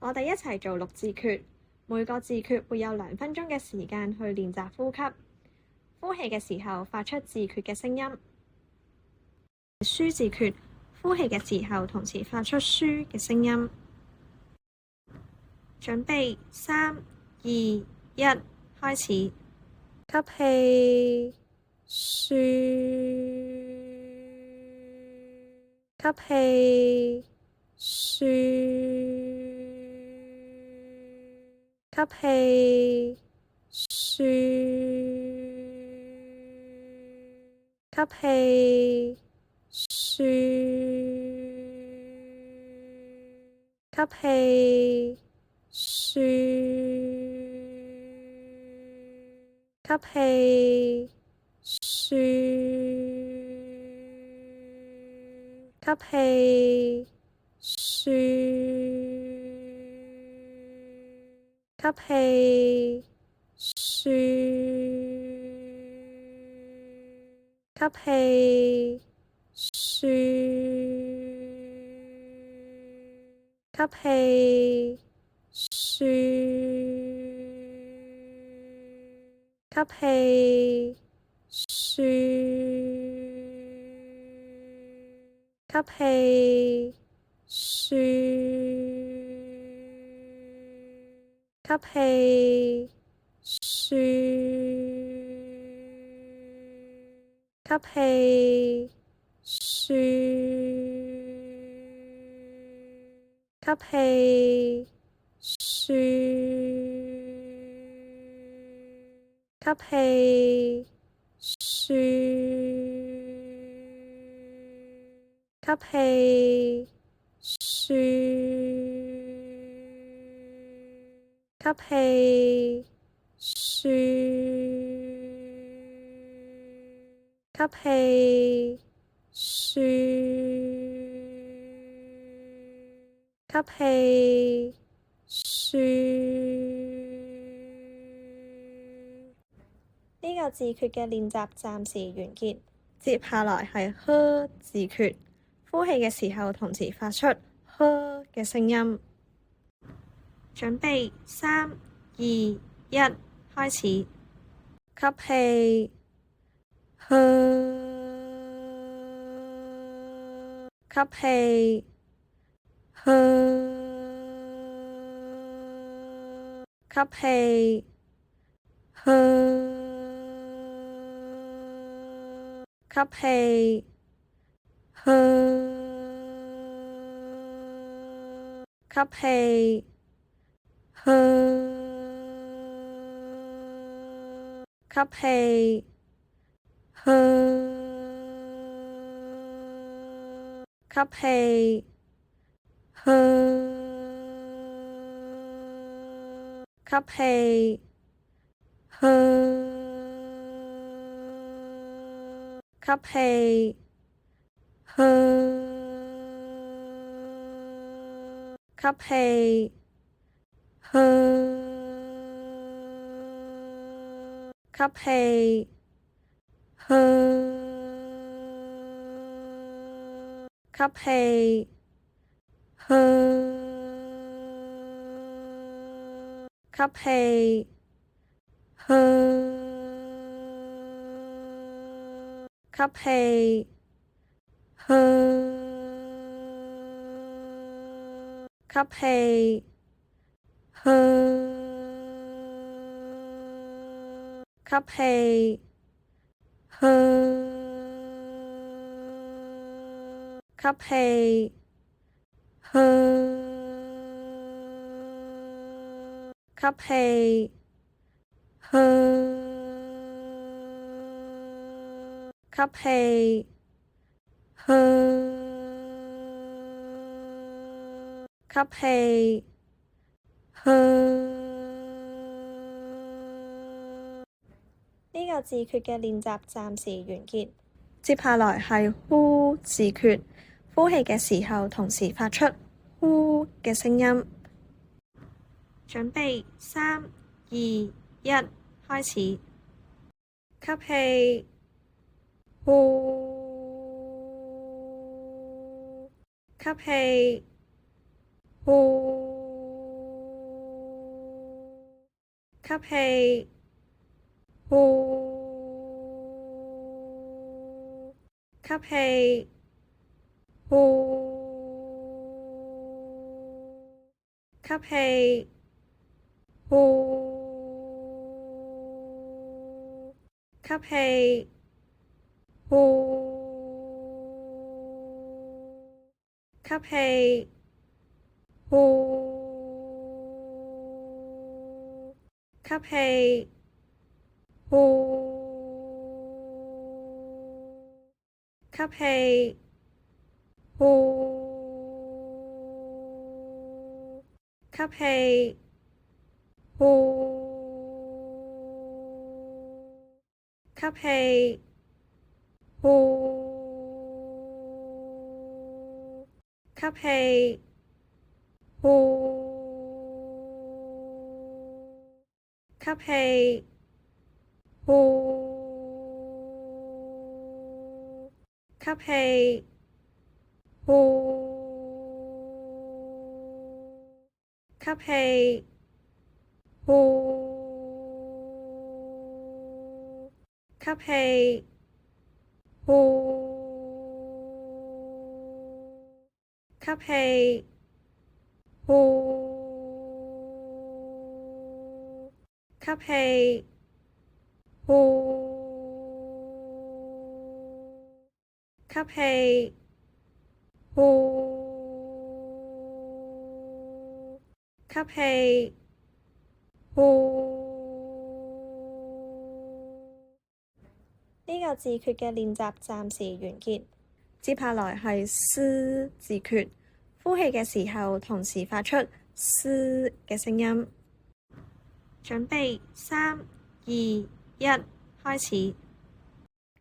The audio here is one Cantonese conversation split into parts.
我哋一齊做六字訣，每個字訣會有2分鐘嘅時間去練習呼吸。呼氣嘅時候發出字訣嘅聲音。舒字訣，呼氣嘅時候同時發出舒嘅聲音。準備3、2、1，開始。吸氣，舒，吸氣，舒，吸氣，舒，吸氣，舒，吸氣，舒，吸氣，舒，吸氣，舒，吸氣，舒，吸氣，舒，吸氣，舒，吸氣，舒，吸氣，舒，吸氣，舒，吸氣，舒，吸氣，舒，吸氣，舒，吸氣，舒，吸氣，舒，吸氣，舒，吸氣，舒。呢個字訣嘅練習暫時完結，接下來係呵字訣，呼氣嘅時候同時發出呵嘅聲音。準備3、2、1，開始。吸氣，呵，吸氣，呵，吸氣，呵，吸氣，呵，吸氣，呵，吸氣，呵，吸氣，呵，吸氣，呵，吸氣，呵，吸氣，呵，吸氣，呵，吸氣，呵，吸氣，呵，吸氣，呵，吸氣，呵，吸氣，呵，吸氣，呵，吸氣，呵，吸氣，呵，吸氣，呵。呢個字訣嘅練習暫時完結，接下來係呼字訣，呼氣嘅時候同時發出呼嘅聲音。準備3、2、1，開始。吸氣，呼，吸氣，呼，吸氣，呼，吸氣，呼，吸氣，呼，吸氣，呼，吸氣，呼，吸氣，呼，吸氣，呼，吸氣，呼，吸氣，呼，吸氣，呼，吸氣，呼，吸氣，呼，吸氣，呼，吸氣，呼，吸氣，呼，吸氣，呼，吸氣，呼，吸氣，呼。呢個字訣嘅練習暫時完結，接下來係嘶字訣，呼氣嘅時候同時發出嘶嘅聲音。準備3、2、1，開始。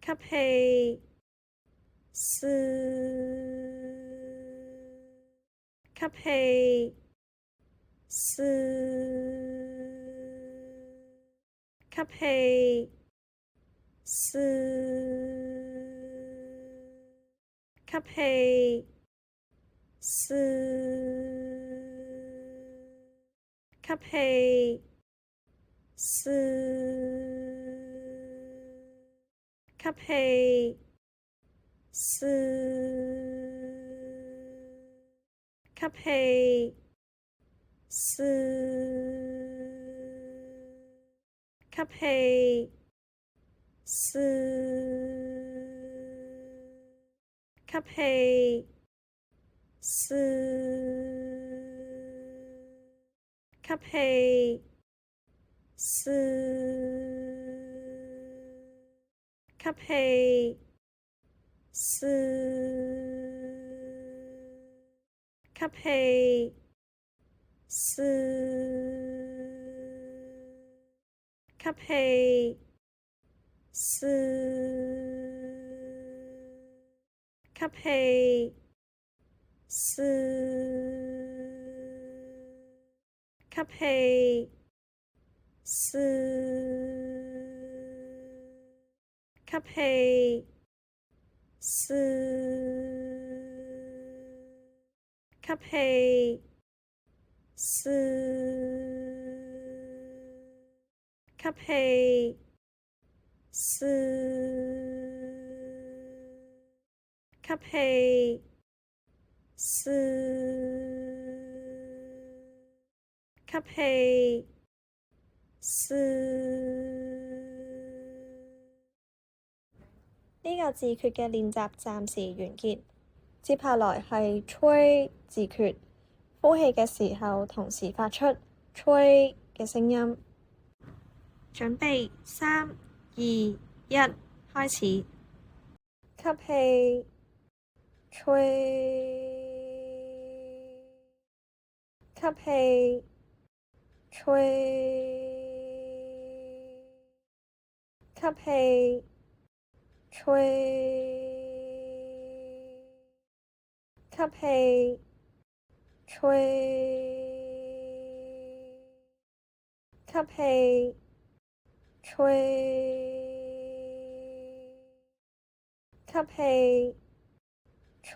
吸氣，嘶；吸氣，嘶；吸氣，嘶；吸氣，嘶；吸氣，嘶；吸氣，嘶；吸氣，嘶；吸氣，嘶；吸氣，嘶；吸氣，嘶；吸氣，嘶；吸氣，嘶；吸氣，嘶；吸氣，嘶；吸氣，嘶；吸氣，嘶；吸氣，嘶；吸氣，嘶；吸氣，嘶；吸氣，嘶。呢個字訣嘅練習暫時完結，接下來係吹字訣，呼氣嘅時候同時發出吹嘅聲音。準備3、2、1，開始。吸氣，吹；吸氣，吹；吸氣，吹；吸氣，吹；吸氣，吹；吸氣，吹；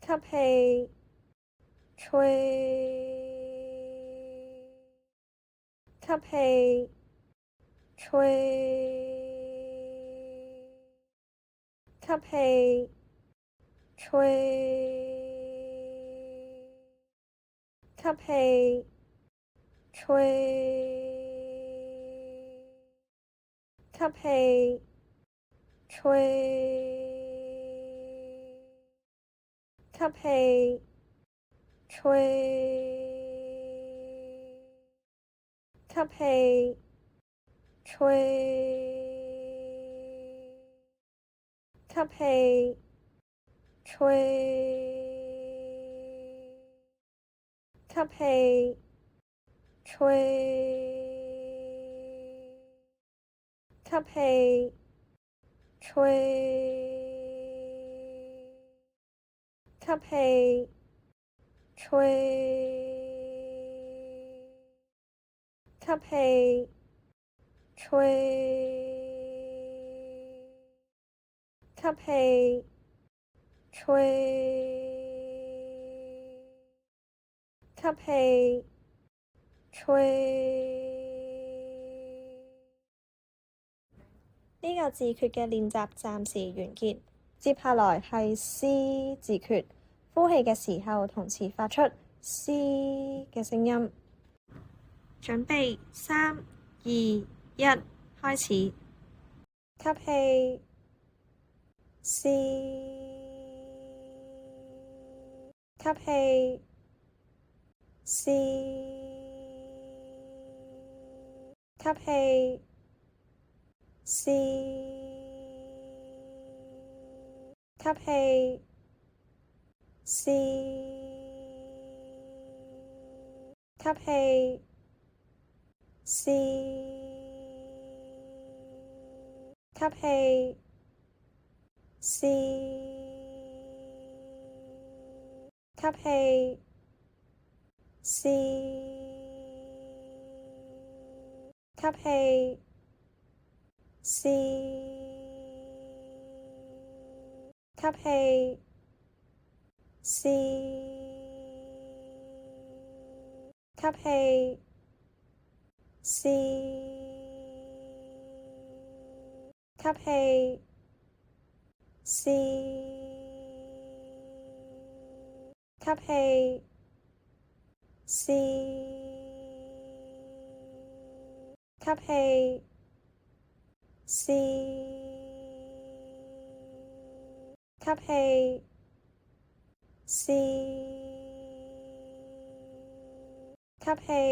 吸氣，吹；吸氣，吹，吸氣，吹，吸氣，吹，吸氣，吹，吸氣，吹，吸氣，吹，吸氣，吹，吸氣，吹，吸氣，吹，吸氣，吹，吸氣，吹，吸氣，吹，吸氣，吹。呢個字訣嘅練習暫時完結，接下來係 C 字訣，呼氣嘅時候同時發出 C 嘅聲音。準備3、2、1，開始。吸氣 C， 吸氣 C， 吸氣 C， 吸氣 C， 吸氣 C， 吸氣 C， 吸氣 C， 吸氣 C， 吸氣 C， 吸氣 C， 吸氣 C， 吸氣 C， 吸氣 C， 吸氣 C， 吸氣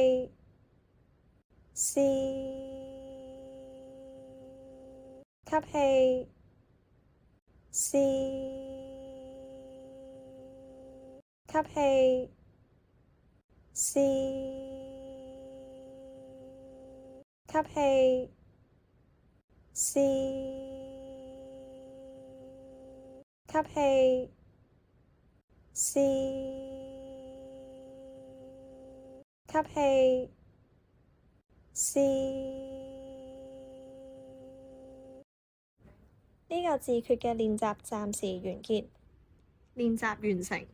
C， 吸氣 C， 吸氣 C， 吸氣 C， 吸氣 C， 吸氣 C。呢個字訣嘅練習暫時完結，練習完成。